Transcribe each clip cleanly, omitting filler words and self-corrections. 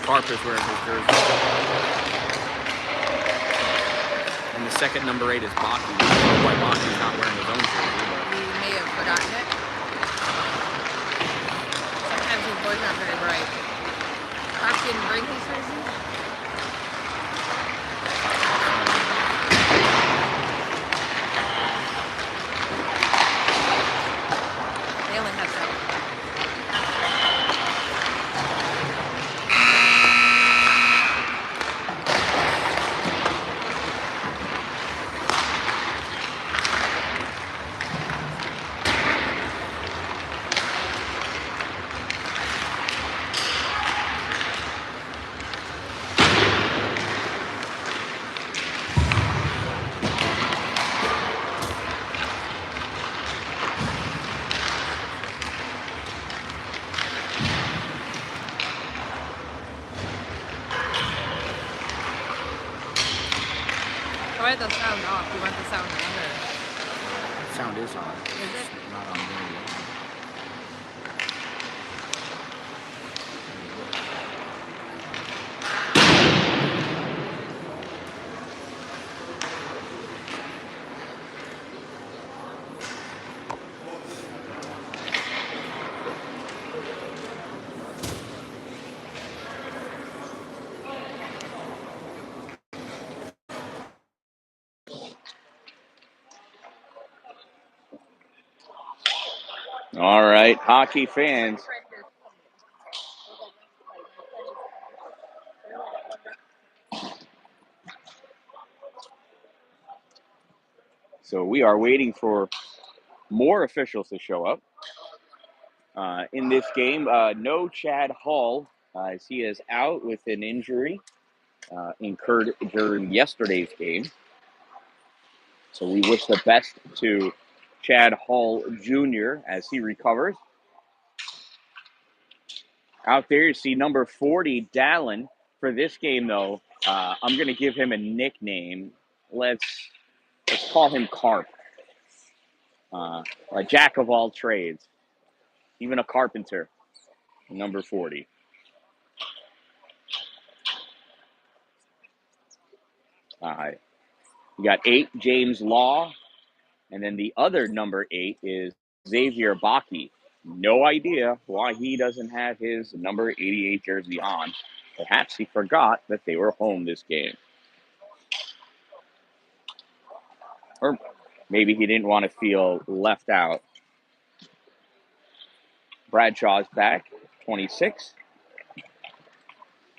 Carp is wearing his jersey. And the second number 8 is Baki. I don't know why Baki's not wearing his own jersey, but He may have forgotten it. Sometimes his boys aren't very bright. Carp didn't bring his jersey. They only have 7. Why the sound off? You want the sound on or? sound is on. Is it? It's not on there yet. All right, hockey fans. So we are waiting for more officials to show up. In this game, no Chad Hall, as he is out with an injury incurred during yesterday's game. So we wish the best to Chad Hall Jr. as he recovers. Out there, you see number 40, Dan-Dalin. For this game, though, I'm going to give him a nickname. Let's call him Carp. A jack of all trades, even a carpenter. Number 40. You got 8, James Law, and then the other number 8 is Xavier Baki. No idea why he doesn't have his number 88 jersey on. Perhaps he forgot that they were home this game. Or maybe he didn't want to feel left out. Bradshaw's back, 26.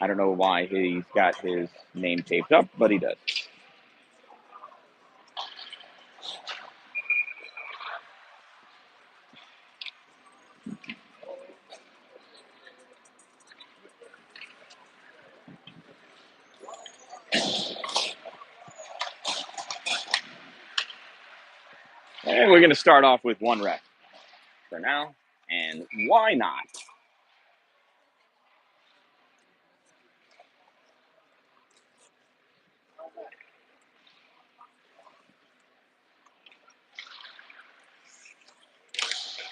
I don't know why he's got his name taped up, but he does. And we're going to start off with one ref for now. And why not?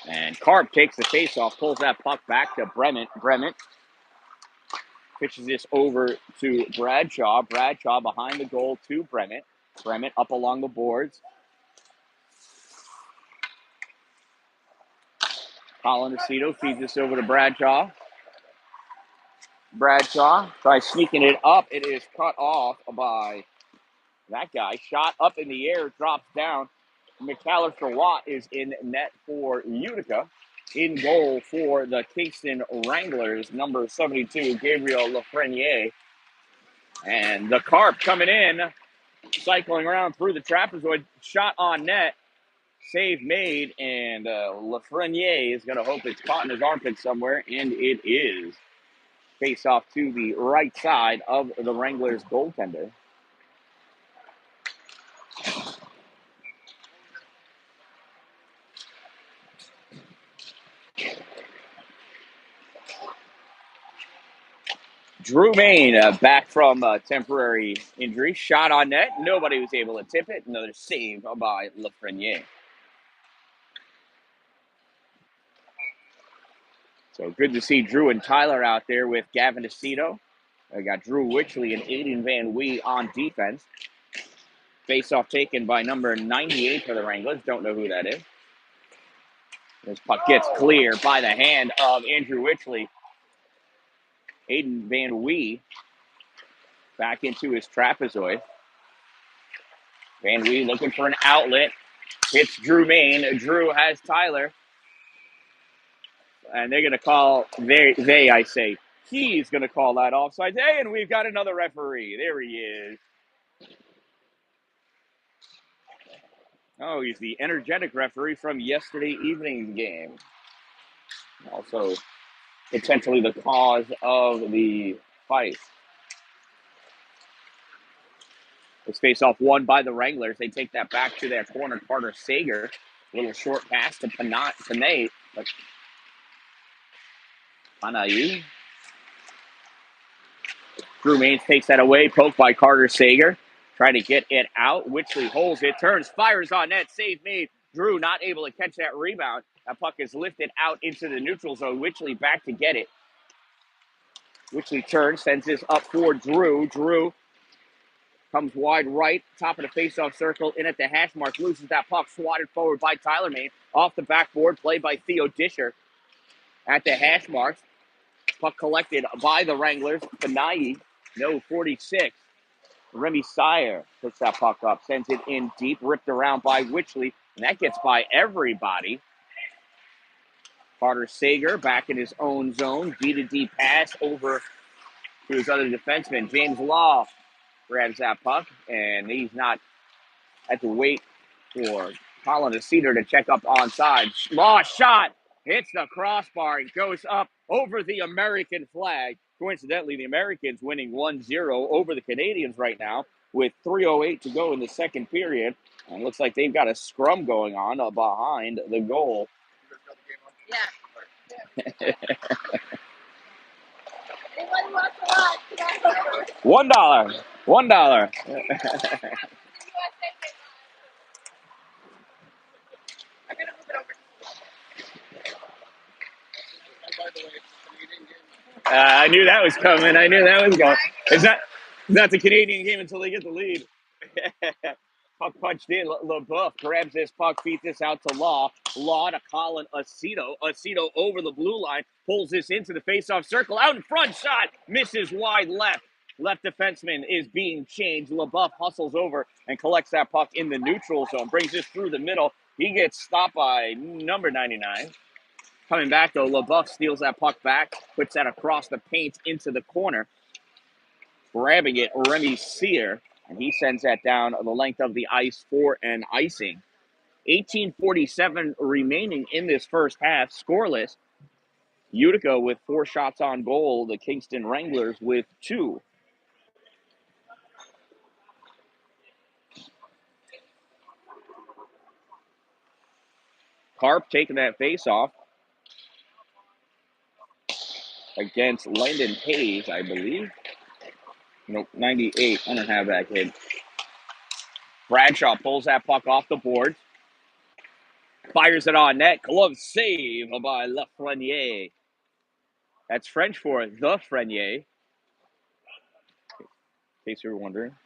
And Carp takes the face-off, pulls that puck back to Brement. Brement pitches this over to Bradshaw. Bradshaw behind the goal to Brement. Brement up along the boards. Colin Aceto feeds this over to Bradshaw. Bradshaw tries sneaking it up. It is cut off by that guy. Shot up in the air, drops down. McAllister Watt is in net for Utica. In goal for the Kingston Wranglers, number 72, Gabriel Lafreniere. And the Carp coming in, cycling around through the trapezoid, shot on net, save made, and Lafreniere is going to hope it's caught in his armpit somewhere, and it is. Face off to the right side of the Wranglers goaltender. Drew Main back from temporary injury. Shot on net. Nobody was able to tip it. Another save by Lafreniere. So good to see Drew and Tyler out there with Gavin Aceto I got Drew Wichley and Aiden Van Wee on defense. Face-off taken by number 98 for the Wranglers. Don't know who that is. This puck gets clear by the hand of Andrew Wichley. Aiden Van Wee back into his trapezoid. Van Wee looking for an outlet. Hits Drew Main. Drew has Tyler. And they're going to call, I say, he's going to call that offside. Hey, and we've got another referee. There he is. Oh, he's the energetic referee from yesterday evening's game. Also, potentially the cause of the fight. It's face-off won by the Wranglers. They take that back to their corner. Carter Sager. Little short pass to Panay. Panay. Drew Mains takes that away. Poked by Carter Sager. Trying to get it out. Wichley holds it. Turns. Fires on net. Save made. Drew not able to catch that rebound. That puck is lifted out into the neutral zone. Wichley back to get it. Wichley turns. Sends this up for Drew. Drew comes wide right, top of the face-off circle, in at the hash mark, loses that puck, swatted forward by Tyler Main, off the backboard, played by Theo Disher at the hash marks. Puck collected by the Wranglers. Panayi, no 46. Remy Sire puts that puck up, sends it in deep, ripped around by Wichley, and that gets by everybody. Carter Sager back in his own zone, D-to-D pass over to his other defenseman. James Law grabs that puck, and he's not had to wait for Colin Cedar to check up onside. Law shot hits the crossbar and goes up over the American flag. Coincidentally, the Americans winning 1-0 over the Canadians right now with 3:08 to go in the second period. And it looks like they've got a scrum going on behind the goal. Yeah. Anyone wants to watch? $1. $1. I knew that was coming. I knew that was going. It's not the Canadian game until they get the lead. Puck punched in. LeBeouf grabs this puck, feeds this out to Law. Law to Colin Aceto. Aceto over the blue line, pulls this into the faceoff circle. Out in front, shot misses wide left. Left defenseman is being changed. LeBeouf hustles over and collects that puck in the neutral zone. Brings this through the middle. He gets stopped by number 99. Coming back, though, LeBeouf steals that puck back, puts that across the paint into the corner. Grabbing it, Remy Sear, and he sends that down the length of the ice for an icing. 18:47 remaining in this first half, scoreless. Utica with 4 shots on goal, the Kingston Wranglers with 2. Carp taking that face off against Landon Hayes, I believe. Nope, 98. I don't have that kid. Bradshaw pulls that puck off the board. Fires it on net. Glove save by Lafreniere. That's French for the Frenier, in case you were wondering.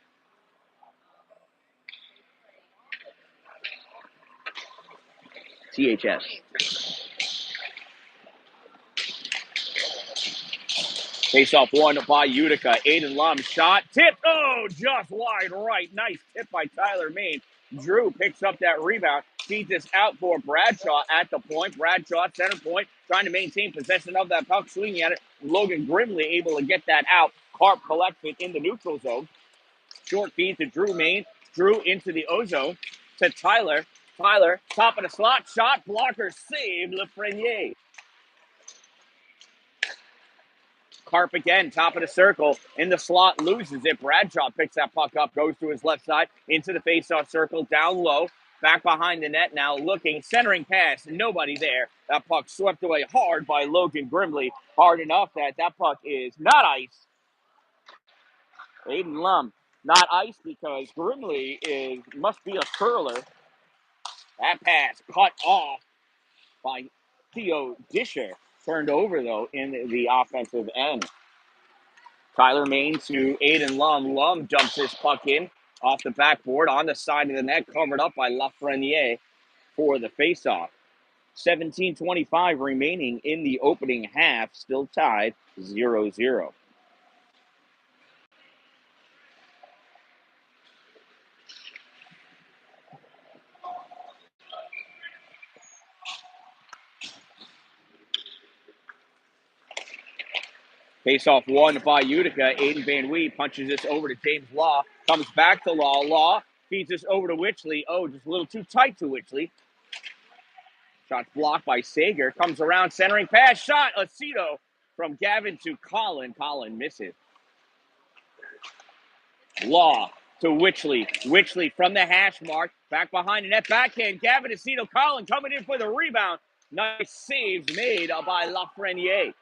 THS. Face-off won by Utica. Aiden Lum shot. Tip. Oh, just wide right. Nice tip by Tyler Main. Drew picks up that rebound. Feeds this out for Bradshaw at the point. Bradshaw, center point, trying to maintain possession of that puck, swinging at it. Logan Grimley able to get that out. Carp collects it in the neutral zone. Short feed to Drew Main. Drew into the O-zone to Tyler. Tyler, top of the slot. Shot. Blocker save. Lafreniere. Carp again, top of the circle, in the slot, loses it. Bradshaw picks that puck up, goes to his left side, into the faceoff circle, down low, back behind the net now, looking, centering pass, nobody there. That puck swept away hard by Logan Grimley, hard enough that puck is not ice. Aiden Lum, not ice because Grimley must be a curler. That pass cut off by Theo Disher, turned over though in the offensive end. Tyler Main to Aiden Lum. Lum dumps his puck in off the backboard on the side of the net, covered up by Lafreniere for the faceoff. 17:25 remaining in the opening half, still tied 0-0. Face-off won by Utica. Aiden Van Wee punches this over to James Law. Comes back to Law. Law feeds this over to Witchley. Oh, just a little too tight to Witchley. Shot blocked by Sager. Comes around, centering pass. Shot. Aceto from Gavin to Colin. Colin misses. Law to Witchley. Witchley from the hash mark. Back behind the net. Backhand. Gavin Aceto. Colin coming in for the rebound. Nice saves made by Lafreniere.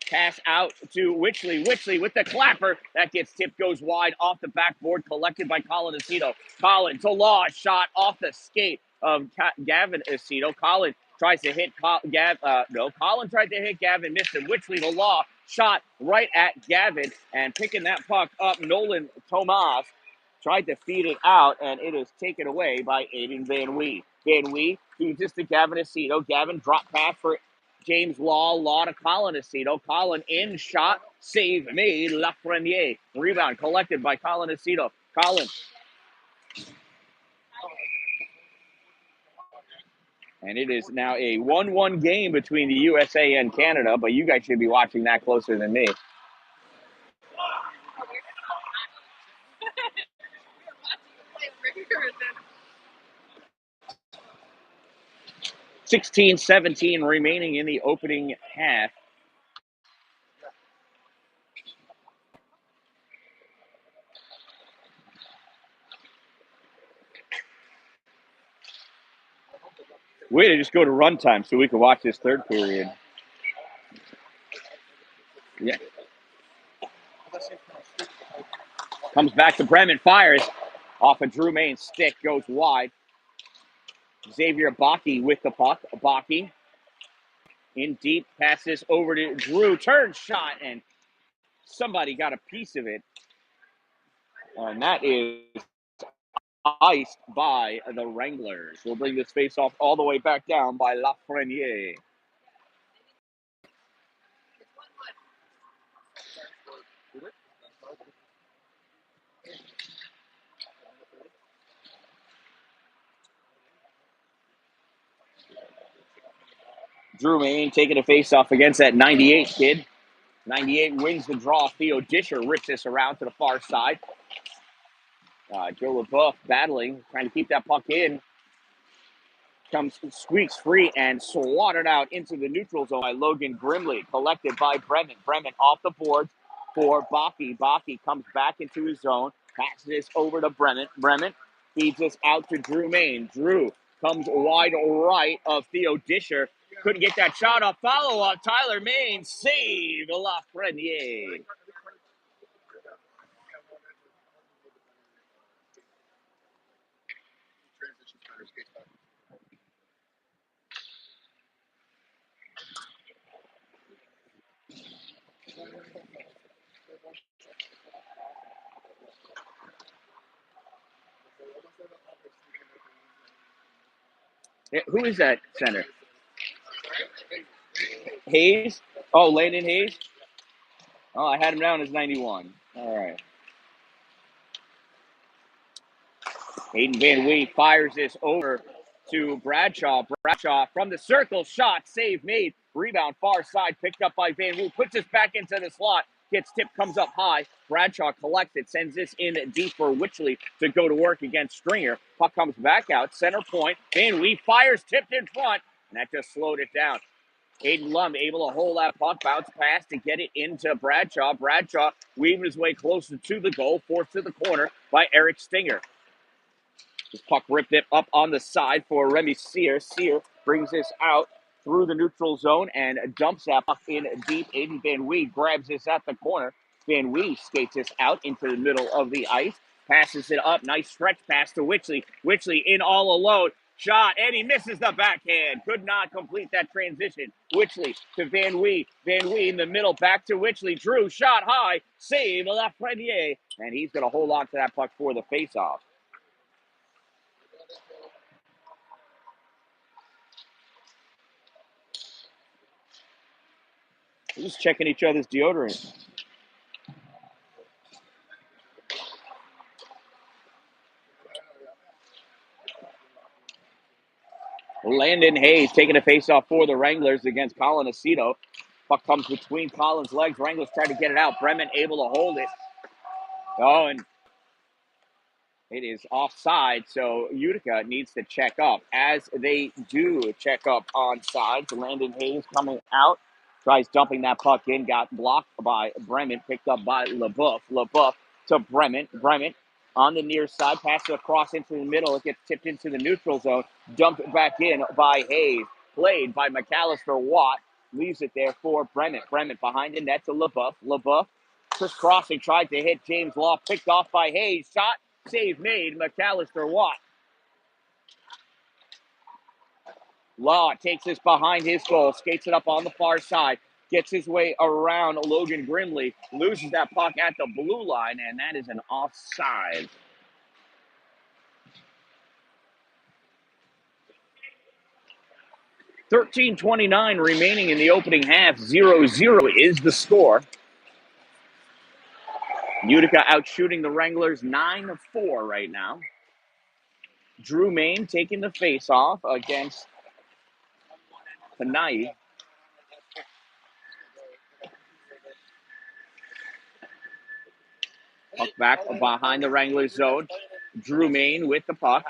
Pass out to Witchley. Witchley with the clapper. That gets tipped, goes wide off the backboard, collected by Colin Aceto. Colin to Law, shot off the skate of Gavin Aceto. Colin tries to hit Colin tried to hit Gavin, missed him. Witchley to Law, shot right at Gavin, and picking that puck up, Nolan Tomas tried to feed it out, and it is taken away by Aiden Van Wee. Van Wee feeds this to Gavin Aceto. Gavin drop pass for James Law. Law to Colin Aceto. Colin in, shot, save made. Lafreniere. Rebound collected by Colin Aceto. Colin. And it is now a 1-1 game between the USA and Canada, but you guys should be watching that closer than me. 16-17 remaining in the opening half. Way to just go to runtime so we can watch this third period. Yeah. Comes back to Bremen, fires off a Drew Main stick, goes wide. Xavier Bakke with the puck. Bakke in deep, passes over to Drew, turn shot, and somebody got a piece of it. And that is iced by the Wranglers. We'll bring this face-off all the way back down by Lafreniere. Drew Main taking a face-off against that 98 kid. 98 wins the draw. Theo Disher rips this around to the far side. Joe LaBeouf battling, trying to keep that puck in. Squeaks free and swatted out into the neutral zone by Logan Grimley. Collected by Bremen. Bremen off the boards for Bakke. Bakke comes back into his zone. Passes this over to Bremen. Bremen feeds this out to Drew Main. Drew comes wide right of Theo Disher. Couldn't get that shot off. Follow-up. Tyler Main. Save Lafreniere. Who is that center? Hayes? Oh, Landon Hayes? Oh, I had him down as 91. All right. Aiden Van Wee fires this over to Bradshaw. Bradshaw from the circle, shot, save made. Rebound far side, picked up by Van Wee. Puts this back into the slot. Gets tipped, comes up high. Bradshaw collects it, sends this in deep for Witchley to go to work against Stringer. Puck comes back out, center point. Van Wee fires, tipped in front, and that just slowed it down. Aiden Lum able to hold that puck, bounce pass to get it into Bradshaw. Bradshaw weaving his way closer to the goal, forced to the corner by Eric Stinger. This puck ripped it up on the side for Remy Sear. Sear brings this out through the neutral zone and dumps that puck in deep. Aiden Van Wee grabs this at the corner. Van Wee skates this out into the middle of the ice. Passes it up. Nice stretch pass to Witchley. Witchley in all alone. Shot, and he misses the backhand. Could not complete that transition. Witchley to Van Wee. Van Wee in the middle, back to Witchley. Drew, shot high, save Lafreniere. And he's going to hold on to that puck for the faceoff. Just checking each other's deodorant. Landon Hayes taking a faceoff for the Wranglers against Colin Aceto. Puck comes between Colin's legs. Wranglers try to get it out. Bremen able to hold it. Oh, and it is offside, so Utica needs to check up. As they do check up on sides, Landon Hayes coming out, tries dumping that puck in, got blocked by Bremen, picked up by LeBeuf. LeBeuf to Bremen. Bremen on the near side, passes across into the middle. It gets tipped into the neutral zone, dumped back in by Hayes, played by McAllister Watt, leaves it there for Bremen. Bremen behind the net to LeBeuf. LeBeuf crisscrossing, tried to hit James Law, picked off by Hayes, shot, save made, McAllister Watt. Law takes this behind his goal, skates it up on the far side, gets his way around Logan Grimley, loses that puck at the blue line, and that is an offside. $13:29 remaining in the opening half. 0-0 is the score. Utica out shooting the Wranglers 9-4 right now. Drew Main taking the face-off against Panay. Puck back behind the Wranglers zone. Drew Main with the puck.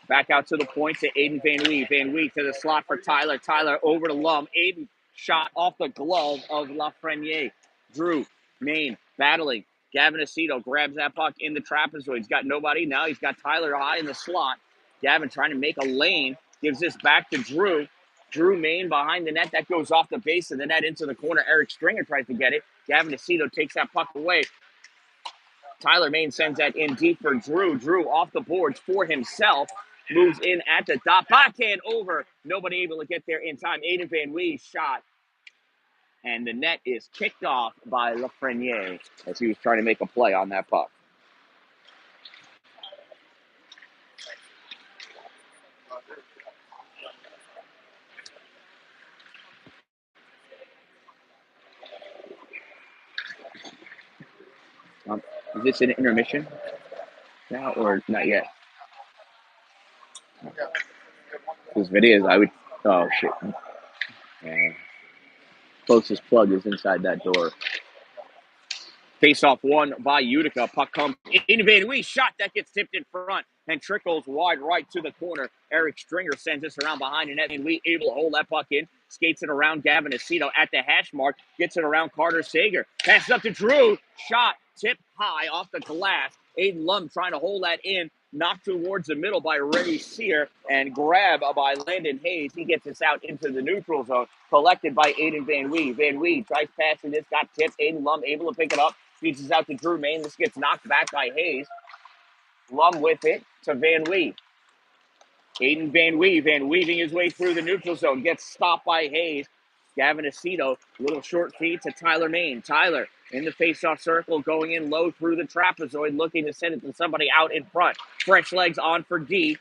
Back out to the point to Aiden Van Wee. Van Wee to the slot for Tyler. Tyler over to Lum. Aiden shot off the glove of Lafreniere. Drew Main battling. Gavin Aceto grabs that puck in the trapezoid. He's got nobody. Now he's got Tyler high in the slot. Gavin trying to make a lane. Gives this back to Drew. Drew Main behind the net. That goes off the base of the net into the corner. Eric Stringer tries to get it. Gavin Aceto takes that puck away. Tyler Main sends that in deep for Drew. Drew off the boards for himself. Moves in at the dot. Backhand over. Nobody able to get there in time. Aiden Van Wee shot. And the net is kicked off by Lafreniere as he was trying to make a play on that puck. Is this an intermission now or not yet? If it is, I would. Oh, shit. Yeah. Closest plug is inside that door. Face-off won by Utica. Puck comes in Van Wee. Shot that gets tipped in front and trickles wide right to the corner. Eric Stringer sends this around behind the net. Van Wee able to hold that puck in. Skates it around Gavin Aceto at the hash mark. Gets it around Carter Sager. Passes up to Drew. Shot tipped high off the glass. Aiden Lum trying to hold that in. Knocked towards the middle by Ray Sear and grab by Landon Hayes. He gets this out into the neutral zone. Collected by Aiden Van Wee. Van Wee tries passing this. Got tipped. Aiden Lum able to pick it up. Feeds this out to Drew Main. This gets knocked back by Hayes. Lum with it to Van Wee. Aiden Van Wee. Van weaving his way through the neutral zone. Gets stopped by Hayes. Gavin Aceto. Little short feed to Tyler Main. Tyler in the face-off circle, going in low through the trapezoid, looking to send it to somebody out in front. Fresh legs on for D.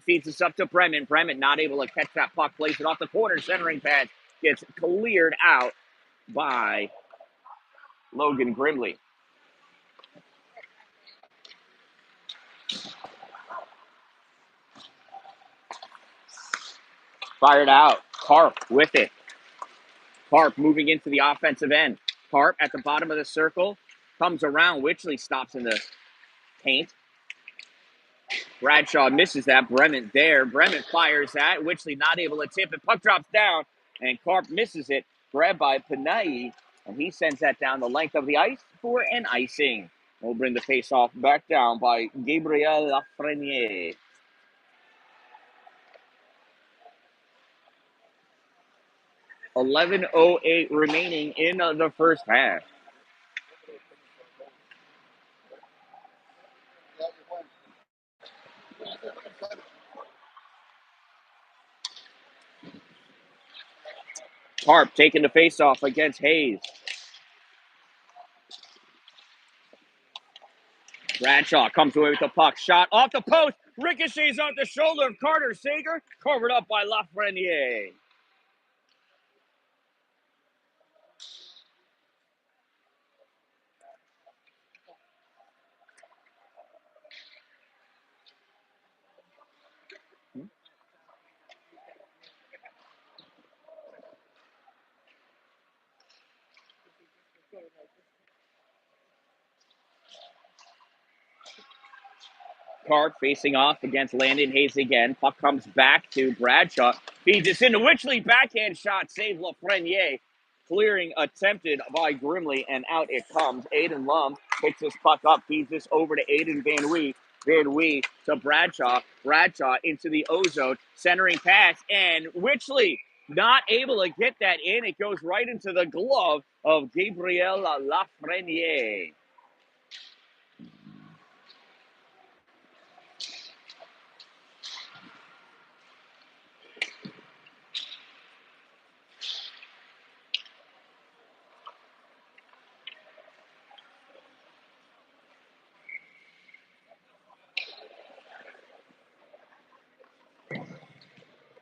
Feeds this up to Bremen. Bremen not able to catch that puck. Plays it off the corner. Centering pad gets cleared out by Logan Grimley. Fired out. Carp with it. Carp moving into the offensive end. Carp at the bottom of the circle. Comes around. Witchley stops in the paint. Bradshaw misses that. Bremen there. Bremen fires that. Witchley not able to tip it. Puck drops down. And Carp misses it. Grabbed by Panay. And he sends that down the length of the ice for an icing. We'll bring the face-off back down by Gabriel Lafreniere. 11:08 remaining in the first half. Harp taking the face-off against Hayes. Bradshaw comes away with the puck. Shot off the post. Ricochets off the shoulder of Carter Sager. Covered up by Lafreniere. Carp facing off against Landon Hayes again. Puck comes back to Bradshaw. Feeds this into Witchley. Backhand shot. Save Lafreniere. Clearing attempted by Grimley, and out it comes. Aiden Lum picks this puck up. Feeds this over to Aiden Van Wee. Van Wee to Bradshaw. Bradshaw into the O-zone. Centering pass. And Witchley not able to get that in. It goes right into the glove of Gabriel Lafreniere.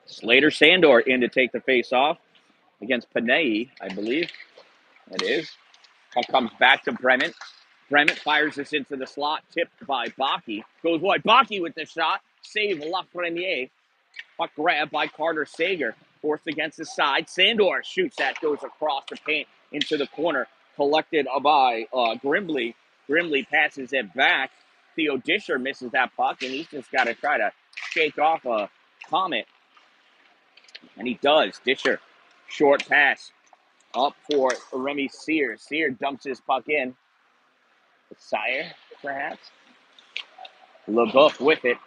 Slater Sandor in to take the face off against Panay, I believe. That is. Puck comes back to Bremen. Bremen fires this into the slot, tipped by Bakke. Goes wide. Bakke with the shot. Save Lafreniere. Puck grab by Carter Sager. Forced against the side. Sandor shoots that. Goes across the paint into the corner. Collected by Grimley. Grimley passes it back. Theo Disher misses that puck, and he's just got to try to shake off a Comet. And he does. Disher, short pass up for Remy Sears. Sears dumps his puck in. Sire, perhaps. LeBeouf with it.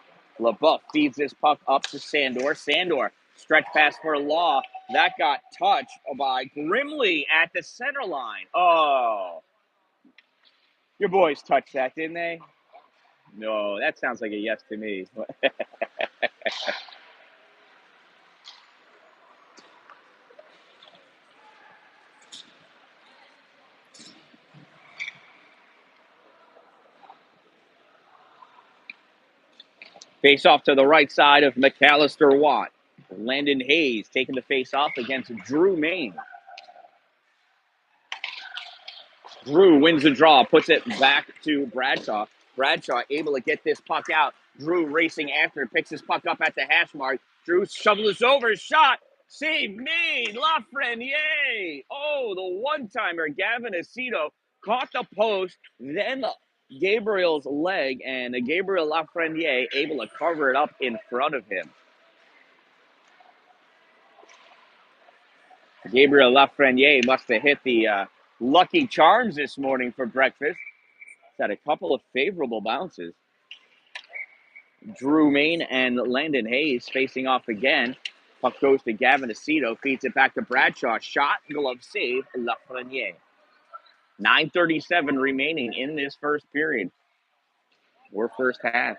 LeBeouf feeds this puck up to Sandor. Sandor, stretch pass for Law. That got touched by Grimley at the center line. Oh. Your boys touched that, didn't they? No, that sounds like a yes to me. Face off to the right side of McAllister Watt. Landon Hayes taking the face off against Drew Main. Drew wins the draw, puts it back to Bradshaw. Bradshaw able to get this puck out. Drew racing after, picks his puck up at the hash mark. Drew shovels over, shot, save made, Lafreniere. Oh, the one-timer, Gavin Aceto caught the post, then Gabriel's leg, and Gabriel Lafreniere able to cover it up in front of him. Gabriel Lafreniere must have hit the Lucky Charms this morning for breakfast. He's had a couple of favorable bounces. Drew Main and Landon Hayes facing off again. Puck goes to Gavin Aceto, feeds it back to Bradshaw. Shot, glove save, Lafreniere. 9:37 remaining in this first period. Or first half.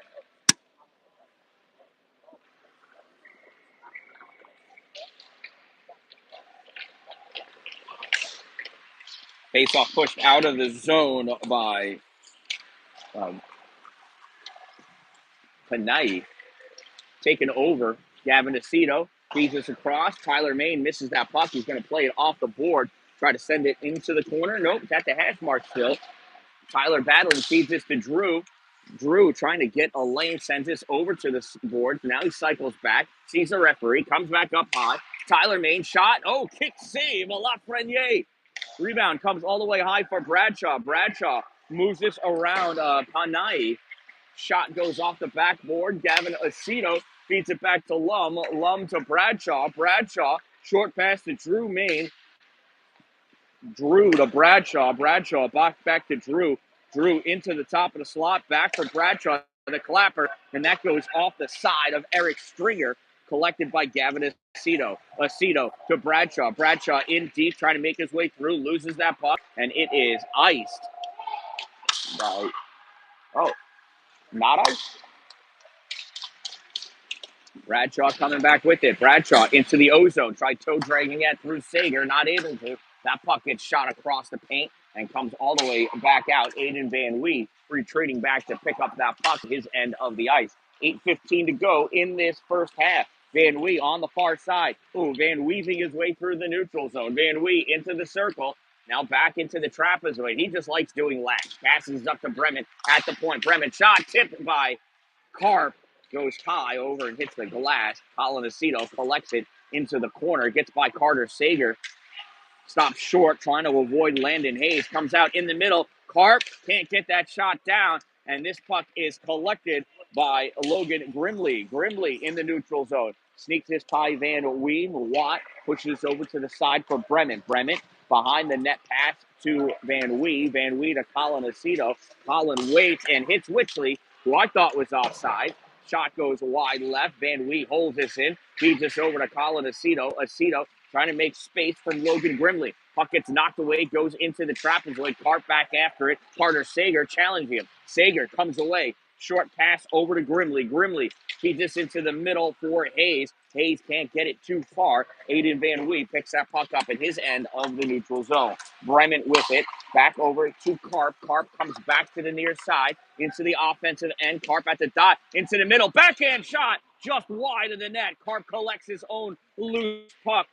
Face-off pushed out of the zone by Panay. Taken over. Gavin Aceto feeds us across. Tyler Main misses that puck. He's going to play it off the board. Try to send it into the corner. Nope, it's at the hash mark still. Tyler battling, feeds this to Drew. Drew trying to get a lane, sends this over to the board. Now he cycles back, sees the referee, comes back up high. Tyler Main shot. Oh, kick save. Lafreniere. Rebound comes all the way high for Bradshaw. Bradshaw moves this around Panay. Shot goes off the backboard. Gavin Aceto feeds it back to Lum. Lum to Bradshaw. Bradshaw, short pass to Drew Main. Drew to Bradshaw. Bradshaw back to Drew. Drew into the top of the slot. Back for Bradshaw, the clapper. And that goes off the side of Eric Stringer. Collected by Gavin Aceto. Aceto to Bradshaw. Bradshaw in deep, trying to make his way through. Loses that puck. And it is iced. Right. Oh, not iced? Bradshaw coming back with it. Bradshaw into the ozone. Tried toe dragging it through Sager. Not able to. That puck gets shot across the paint and comes all the way back out. Aiden Van Wee retreating back to pick up that puck, his end of the ice. 8:15 to go in this first half. Van Wee on the far side. Ooh, Van weaving his way through the neutral zone. Van Wee into the circle. Now back into the trapezoid. He just likes doing laps. Passes up to Bremen at the point. Bremen shot tipped by Carp. Goes high over and hits the glass. Colin Aceto collects it into the corner. Gets by Carter Sager. Stops short, trying to avoid Landon Hayes. Comes out in the middle. Carp can't get that shot down. And this puck is collected by Logan Grimley. Grimley in the neutral zone. Sneaks this by Van Ween. Watt pushes over to the side for Bremen. Bremen behind the net pass to Van Wee. Van Wee to Colin Aceto. Colin waits and hits Witchley, who I thought was offside. Shot goes wide left. Van Wee holds this in. Feeds this over to Colin Aceto. Aceto trying to make space from Logan Grimley. Puck gets knocked away, goes into the trapezoid. Carp back after it. Carter Sager challenging him. Sager comes away. Short pass over to Grimley. Grimley feeds this into the middle for Hayes. Hayes can't get it too far. Aiden Van Wee picks that puck up at his end of the neutral zone. Bremen with it. Back over to Carp. Carp comes back to the near side into the offensive end. Carp at the dot into the middle. Backhand shot just wide of the net. Carp collects his own loose puck.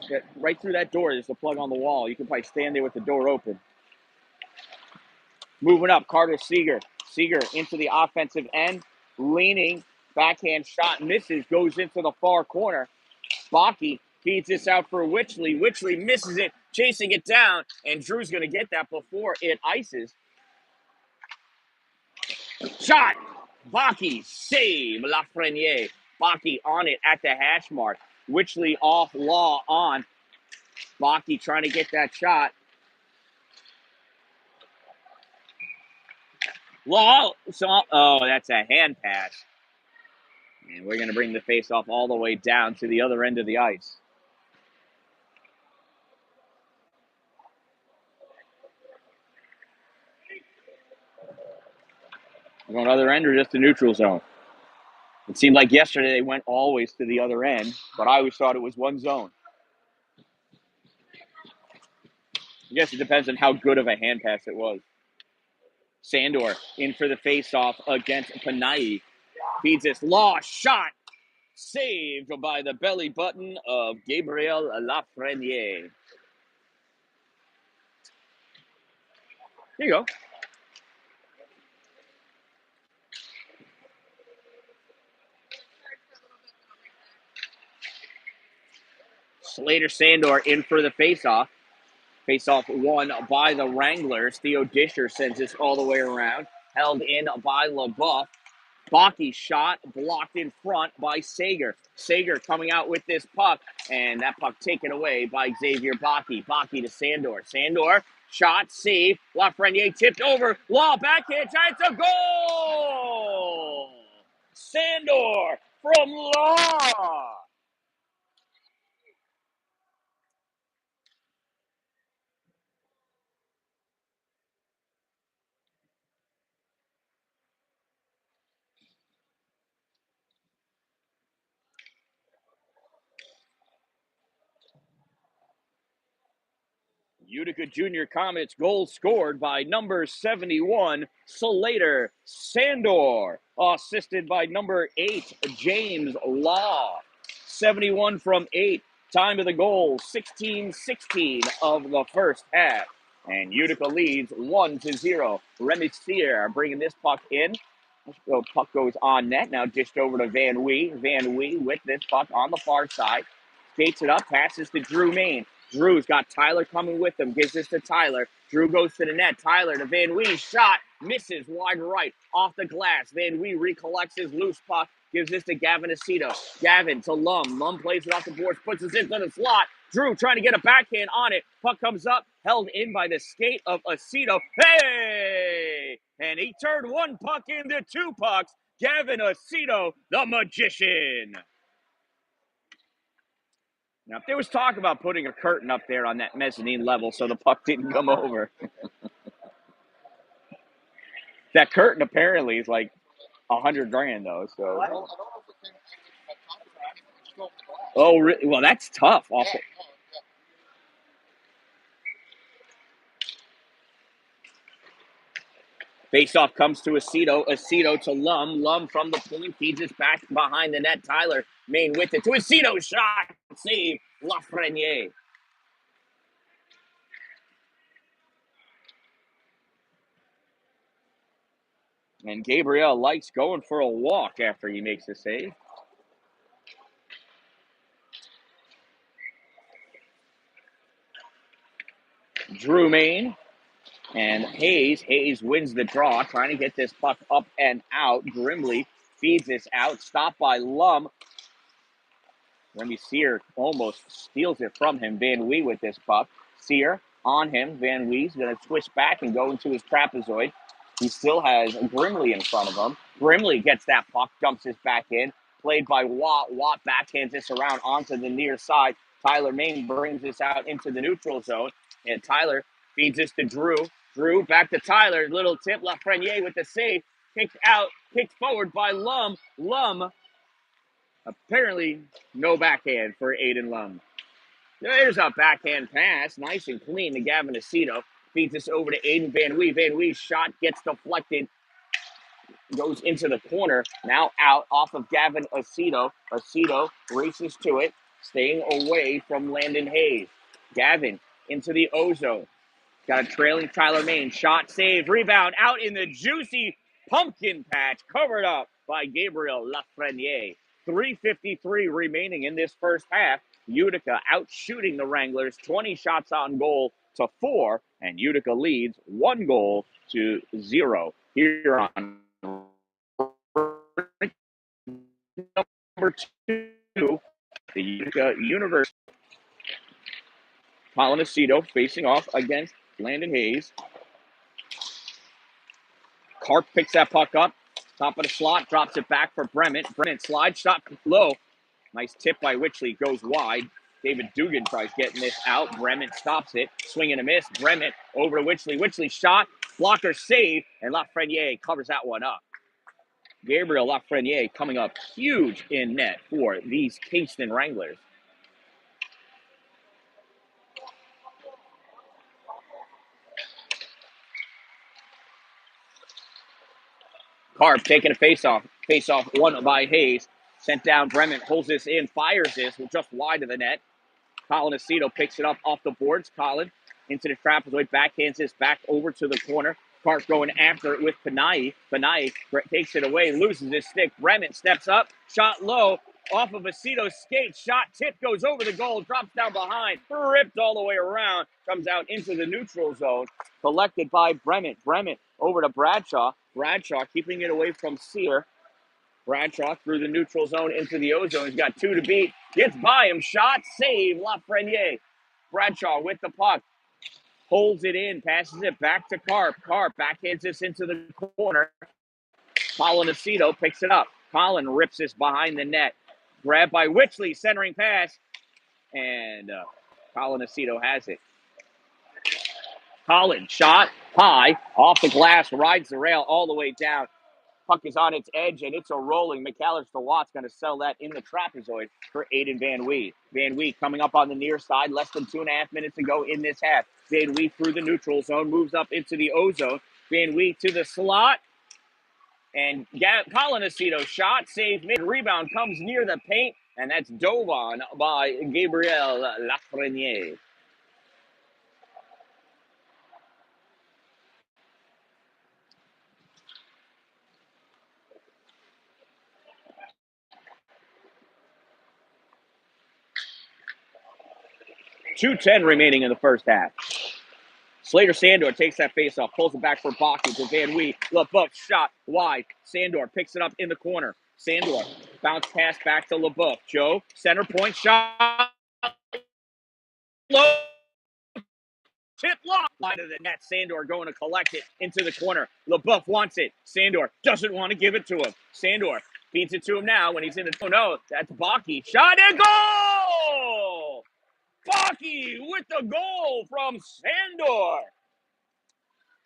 Get right through that door. There's a plug on the wall. You can probably stand there with the door open. Moving up, Carter Seager. Seager into the offensive end. Leaning. Backhand shot misses. Goes into the far corner. Bakke feeds this out for Witchley. Witchley misses it. Chasing it down. And Drew's going to get that before it ices. Shot. Bakke. Save. Lafreniere. Bakke on it at the hash mark. Witchley off law on. Bakke trying to get that shot. Law. Oh, that's a hand pass. And we're going to bring the faceoff all the way down to the other end of the ice. We're going other end or just the neutral zone? It seemed like yesterday they went always to the other end, but I always thought it was one zone. I guess it depends on how good of a hand pass it was. Sandor in for the faceoff against Panay. Feeds this lost shot. Saved by the belly button of Gabriel Lafreniere. Here you go. Slater Sandor in for the faceoff. Faceoff won by the Wranglers. Theo Disher sends this all the way around. Held in by LaBeouf. Bakke shot blocked in front by Sager. Sager coming out with this puck, and that puck taken away by Xavier Bakke. Bakke to Sandor. Sandor shot, save. Lafreniere tipped over. Law backhand shot. It's a goal! Sandor from Law. Utica Junior Comets goal scored by number 71, Slater Sandor, assisted by number 8, James Law. 71 from 8. Time of the goal, 16-16 of the first half. And Utica leads 1-0. Remisier bringing this puck in. The puck goes on net. Now dished over to Van Wee. Van Wee with this puck on the far side. Skates it up, passes to Drew Main. Drew's got Tyler coming with him. Gives this to Tyler. Drew goes to the net. Tyler to Van Wee. Shot. Misses wide right. Off the glass. Van Wee recollects his loose puck. Gives this to Gavin Aceto. Gavin to Lum. Lum plays it off the boards. Puts this into the slot. Drew trying to get a backhand on it. Puck comes up. Held in by the skate of Aceto. Hey! And he turned one puck into two pucks. Gavin Aceto, the magician. Now, if there was talk about putting a curtain up there on that mezzanine level so the puck didn't come over. That curtain apparently is like $100,000 though. So. Oh, really? Well, that's tough. Face-off comes to Aceto. Aceto to Lum. Lum from the point feeds it back behind the net. Tyler Main with it to Aceto. Shot. Save. Lafreniere. And Gabriel likes going for a walk after he makes the save. Drew Main and Hayes. Hayes wins the draw, trying to get this puck up and out. Grimley feeds this out. Stopped by Lum. Remy Sear almost steals it from him. Van Wee with this puck. Sear on him. Van Wee's going to twist back and go into his trapezoid. He still has Grimley in front of him. Grimley gets that puck, dumps this back in. Played by Watt. Watt backhands this around onto the near side. Tyler Main brings this out into the neutral zone. And Tyler feeds this to Drew. Drew back to Tyler. Little tip. Lafreniere with the save. Kicked out. Kicked forward by Lum. Lum. Apparently, no backhand for Aiden Lum. There's a backhand pass. Nice and clean to Gavin Aceto. Feeds this over to Aiden Van Wee. Van Wee's shot gets deflected. Goes into the corner. Now out off of Gavin Aceto. Aceto races to it. Staying away from Landon Hayes. Gavin into the O-zone. Got a trailing Tyler Main. Shot, save, rebound. Out in the juicy pumpkin patch. Covered up by Gabriel Lafreniere. 3:53 remaining in this first half. Utica out shooting the Wranglers 20 shots on goal to 4, and Utica leads 1-0 here on number 2, the Utica University. Colin Aceto facing off against Landon Hayes. Karp picks that puck up. Top of the slot, drops it back for Bremen. Bremen slide shot low. Nice tip by Witchley, goes wide. David Dugan tries getting this out. Bremen stops it. Swing and a miss. Bremen over to Witchley. Witchley shot. Blocker save. And Lafreniere covers that one up. Gabriel Lafreniere coming up huge in net for these Kingston Wranglers. Karp taking a face-off. Face-off won by Hayes. Sent down Bremen. Holds this in. Fires this just wide of the net. Colin Aceto picks it up off the boards. Colin into the trapezoid. Backhands this back over to the corner. Karp going after it with Panayi. Panayi takes it away. Loses his stick. Bremen steps up. Shot low. Off of Aceto's skate. Shot tip goes over the goal. Drops down behind. Ripped all the way around. Comes out into the neutral zone. Collected by Bremen. Bremen over to Bradshaw. Bradshaw keeping it away from Sear. Bradshaw through the neutral zone into the O-zone. He's got 2 to beat. Gets by him. Shot. Save. Lafreniere. Bradshaw with the puck. Holds it in. Passes it back to Karp. Karp backhands this into the corner. Colin Aceto picks it up. Colin rips this behind the net. Grabbed by Witchley. Centering pass. And Colin Aceto has it. Colin shot high. Off the glass. Rides the rail all the way down. Puck is on its edge, and it's a rolling. McAllister Watt's going to sell that in the trapezoid for Aiden Van Wee. Van Wee coming up on the near side. Less than 2.5 minutes to go in this half. Van Wee through the neutral zone. Moves up into the O-zone. Van Wee to the slot. And Colin Aceto shot. Save mid. Rebound comes near the paint. And that's dove on by Gabriel Lafreniere. .210 remaining in the first half. Slater Sandor takes that face-off, pulls it back for Bakken to Van Wee. LeBeuf shot wide. Sandor picks it up in the corner. Sandor bounce pass back to LeBeuf. Joe, center point shot. Low. Tip lock. Line of the net. Sandor going to collect it into the corner. LeBeuf wants it. Sandor doesn't want to give it to him. Sandor feeds it to him now when he's in the... Oh, no, that's Bakken. Shot and goal! Bakken with the goal from Sandor.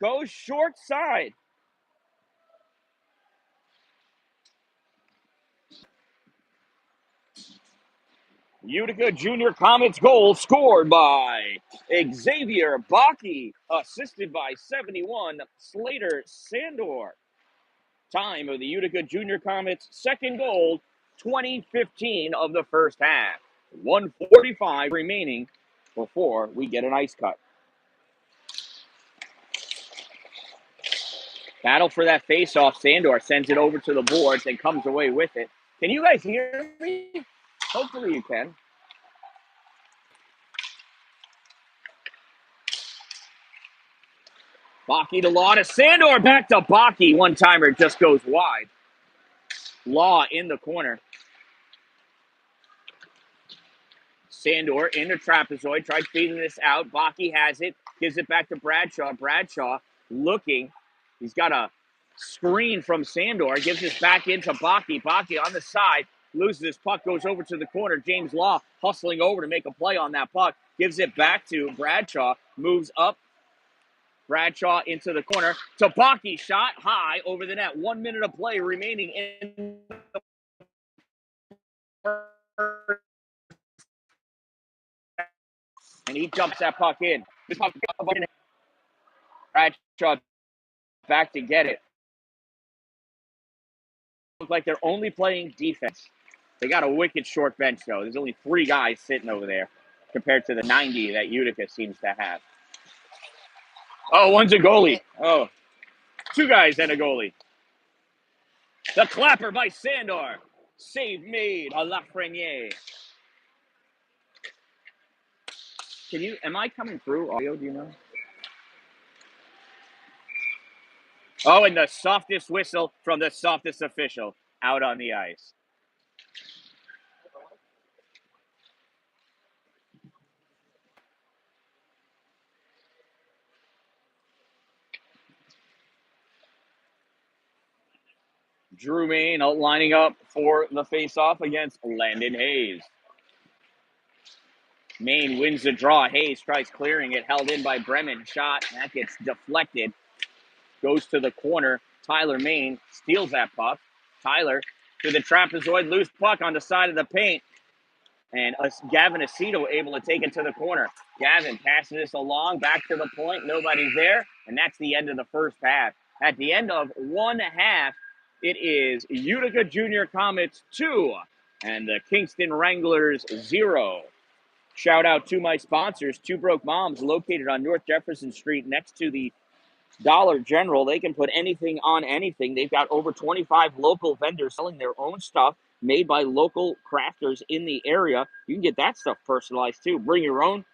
Goes short side. Utica Junior Comets goal scored by Xavier Baki, assisted by 71 Slater Sandor. Time of the Utica Junior Comets' second goal, 20:15 of the first half. 1:45 remaining before we get an ice cut. Battle for that face-off. Sandor sends it over to the boards and comes away with it. Can you guys hear me? Hopefully you can. Baki to Law to Sandor, back to Baki. One-timer just goes wide. Law in the corner. Sandor in the trapezoid, tries feeding this out. Baki has it, gives it back to Bradshaw. Bradshaw looking. He's got a screen from Sandor, gives this back into Baki. Baki on the side, loses his puck, goes over to the corner. James Law hustling over to make a play on that puck. Gives it back to Bradshaw, moves up. Bradshaw into the corner to Baki, shot high over the net. 1 minute of play remaining in the and he jumps that puck in. This puck in. Bradshaw back to get it. Looks like they're only playing defense. They got a wicked short bench, though. There's only 3 guys sitting over there compared to the 90 that Utica seems to have. Oh, one's a goalie. Oh, 2 guys and a goalie. The clapper by Sandor. Save made a Lafreniere. Am I coming through audio, do you know? Oh, and the softest whistle from the softest official out on the ice. Drew Main lining up for the face-off against Landon Hayes. Maine wins the draw. Hayes tries clearing it, held in by Bremen. Shot, and that gets deflected. Goes to the corner. Tyler Maine steals that puck. Tyler to the trapezoid, loose puck on the side of the paint. And Gavin Aceto able to take it to the corner. Gavin passing this along, back to the point. Nobody's there. And that's the end of the first half. At the end of one half, it is Utica Junior Comets 2 and the Kingston Wranglers 0. Shout out to my sponsors, Two Broke Moms, located on North Jefferson Street next to the Dollar General. They can put anything on anything. They've got over 25 local vendors selling their own stuff made by local crafters in the area. You can get that stuff personalized too. Bring your own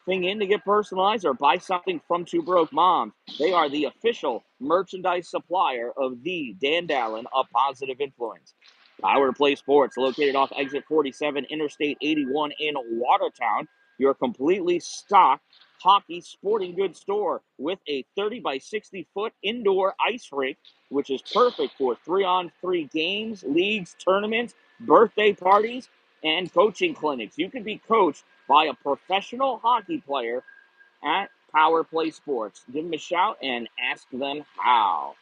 thing in to get personalized or buy something from Two Broke Moms. They are the official merchandise supplier of the Dan-Dalin, a positive influence. Power Play Sports, located off exit 47, Interstate 81 in Watertown. Your completely stocked hockey sporting goods store with a 30 by 60 foot indoor ice rink, which is perfect for 3-on-3 games, leagues, tournaments, birthday parties, and coaching clinics. You can be coached by a professional hockey player at Power Play Sports. Give them a shout and ask them how.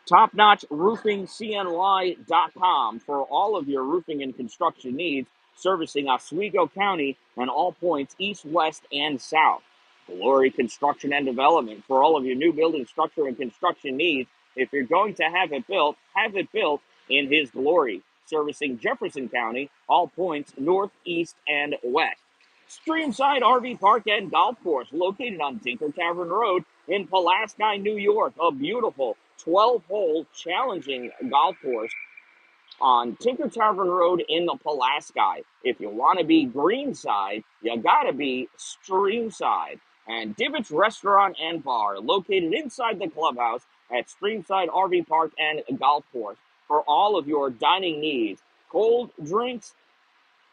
TopNotchRoofingCNY.com for all of your roofing and construction needs, servicing Oswego County and all points east, west, and south. Glory Construction and Development for all of your new building structure and construction needs. If you're going to have it built in His glory. Servicing Jefferson County, all points north, east, and west. Streamside RV Park and Golf Course, located on Tinker Tavern Road in Pulaski, New York. A beautiful 12-hole challenging golf course on Tinker Tavern Road in the Pulaski. If you want to be greenside, you got to be streamside. And Divots Restaurant and Bar, located inside the clubhouse at Streamside RV Park and Golf Course. For all of your dining needs, cold drinks,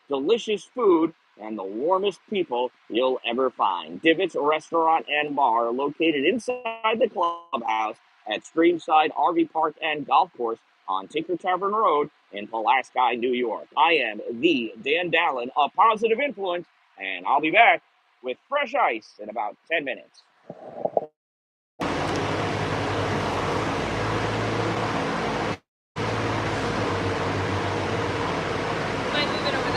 delicious food, and the warmest people you'll ever find. Divots Restaurant and Bar, located inside the clubhouse at Streamside RV Park and Golf Course on Tinker Tavern Road in Pulaski, New York. I am the Dan-Dalin, a positive influence, and I'll be back with fresh ice in about 10 minutes. Mind moving over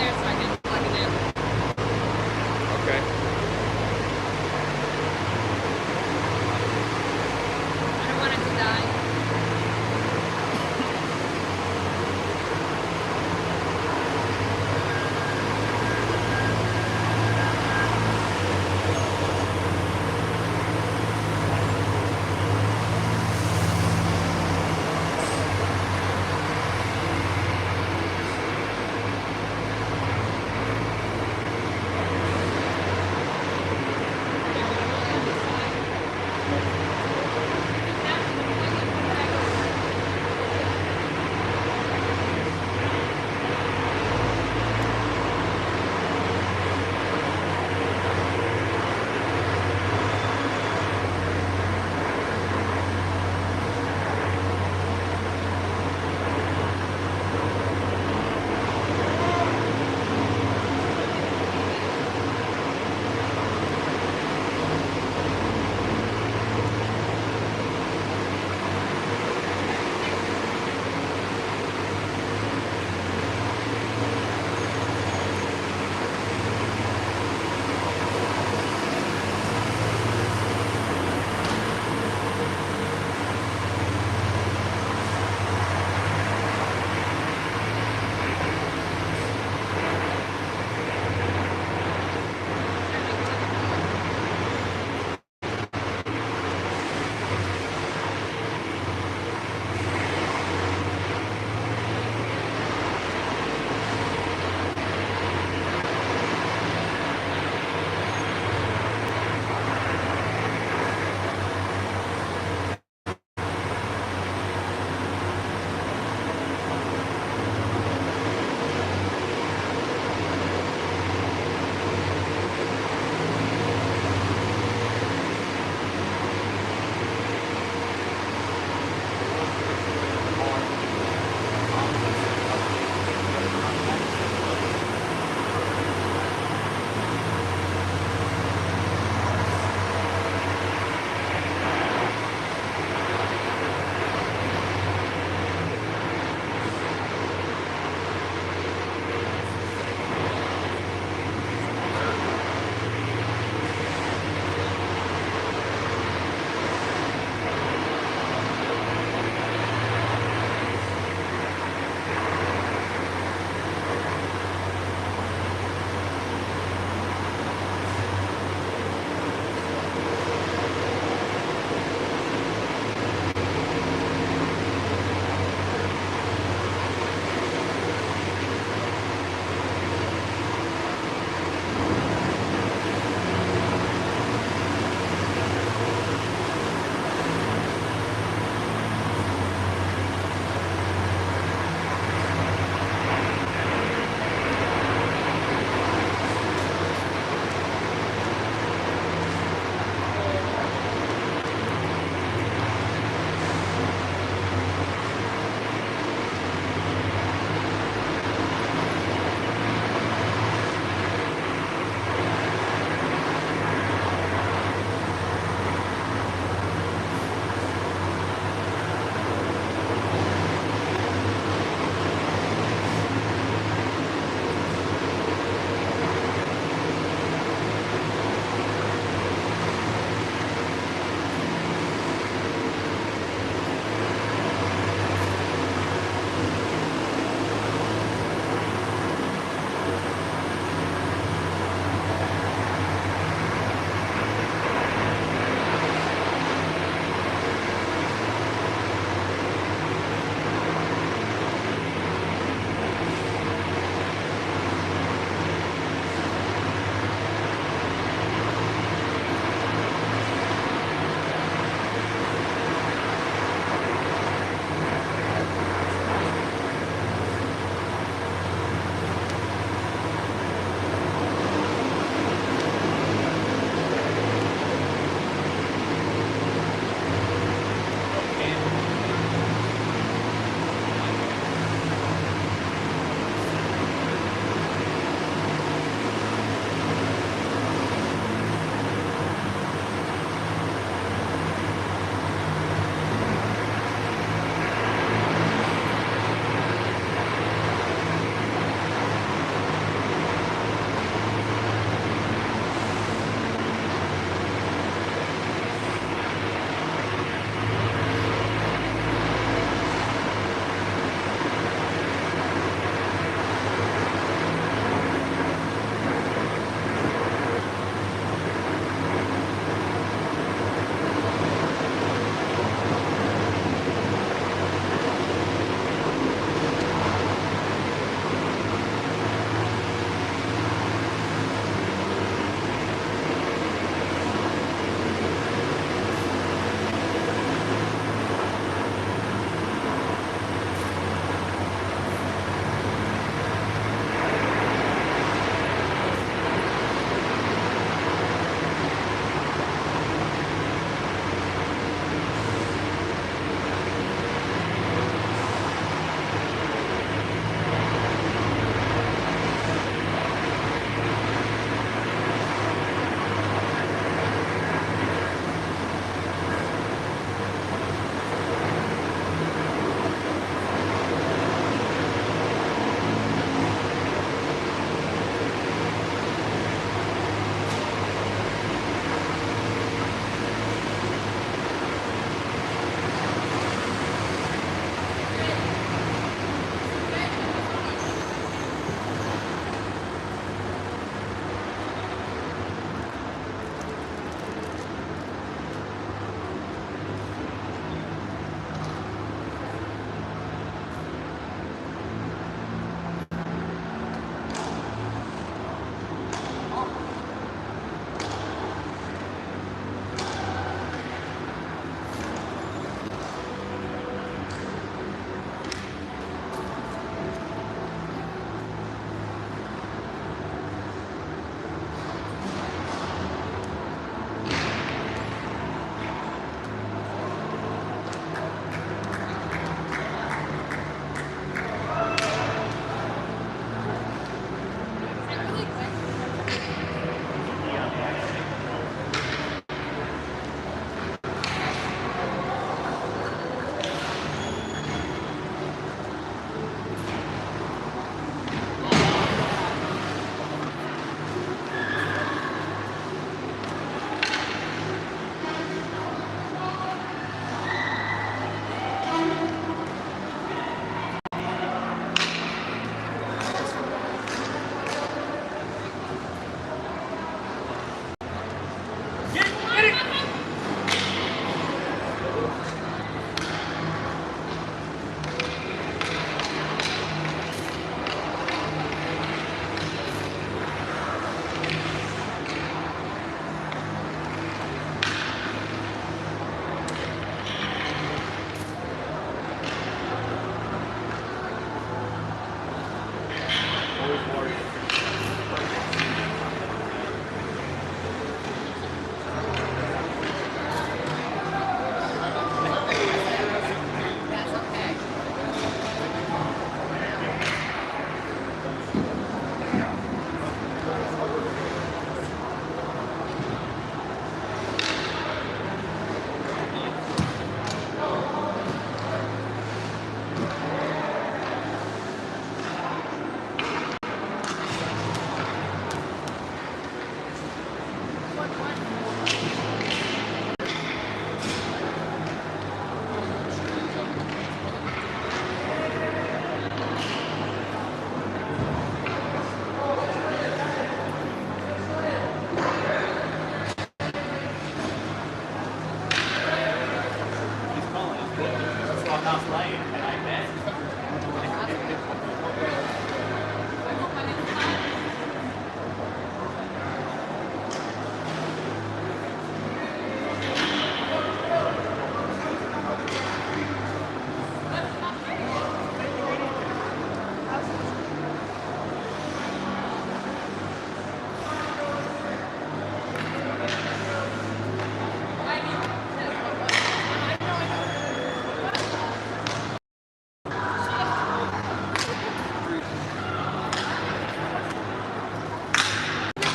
stop playing, and I bet.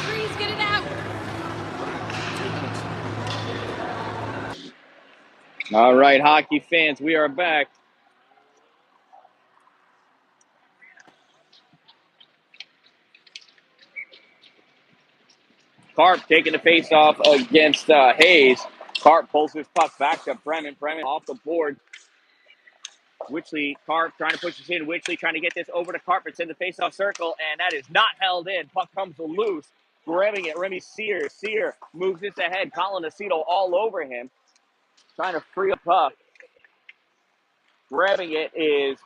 Freeze, get it out. All right, hockey fans, we are back. Carp taking the face off against Hayes. Carp pulls his puck back to Bremen. Bremen off the board. Witchley, Carp trying to push this in. Witchley trying to get this over to Carp. It's in the face-off circle, and that is not held in. Puck comes loose. Grabbing it, Remy Sear. Sear moves this ahead. Colin Aceto all over him. Trying to free a puck. Grabbing it is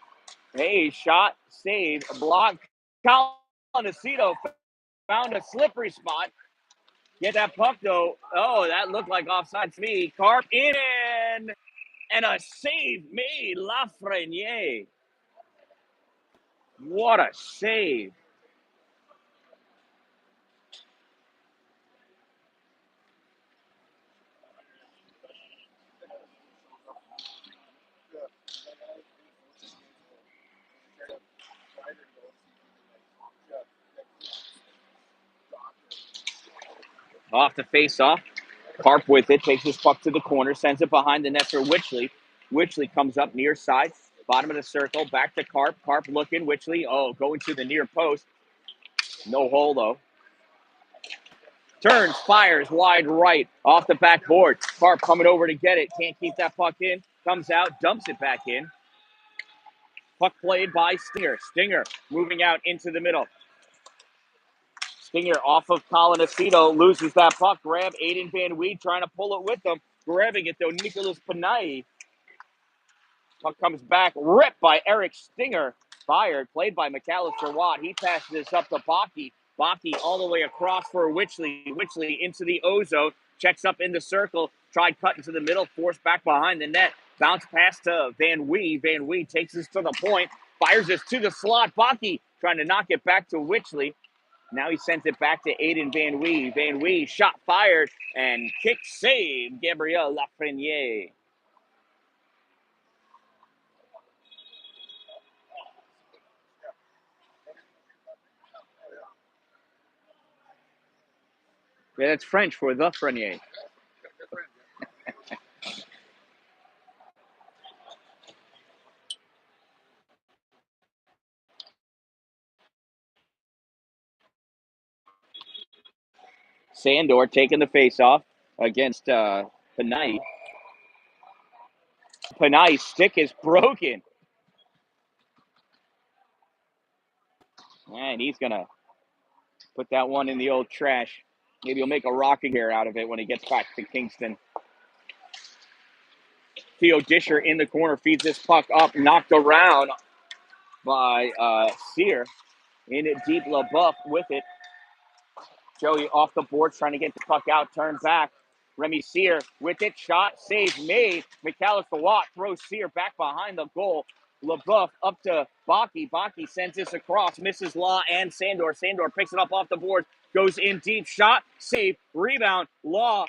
Hayes. Shot, save, block. Colin Aceto found a slippery spot. Get that puck, though. Oh, that looked like offside to me. Carp in, and a save made. Lafreniere. What a save. Off the face-off. Carp with it, takes his puck to the corner, sends it behind the net for Witchley. Witchley comes up near side, bottom of the circle, back to Carp. Carp looking, Witchley, going to the near post. No hole, though. Turns, fires, wide right, off the backboard. Carp coming over to get it, can't keep that puck in. Comes out, dumps it back in. Puck played by Stinger. Stinger moving out into the middle. Stinger off of Colin Aceto, loses that puck. Grab Aiden Van Weed trying to pull it with them. Grabbing it though, Nicholas Panay. Puck comes back, ripped by Eric Stinger. Fired, played by McAllister Watt. He passes this up to Baki. Baki all the way across for Witchley. Witchley into the O-zone. Checks up in the circle. Tried cutting to the middle. Forced back behind the net. Bounce pass to Van Wee. Van Wee takes this to the point. Fires this to the slot. Baki trying to knock it back to Witchley. Now he sends it back to Aiden Van Wee. Van Wee shot fired and kick save. Gabriel Lafreniere. Yeah, that's French for Lafreniere. Sandor taking the face-off against Panay. Panay's stick is broken. And he's going to put that one in the old trash. Maybe he'll make a rocking chair out of it when he gets back to Kingston. Theo Disher in the corner feeds this puck up, knocked around by Sear. In it deep, LaBeouf with it. Joey off the board, trying to get the puck out, turn back. Remy Sear with it, shot, save made. McAllister Watt throws Sear back behind the goal. LaBeouf up to Baki. Baki sends this across, misses Law and Sandor. Sandor picks it up off the board, goes in deep, shot, save, rebound. Law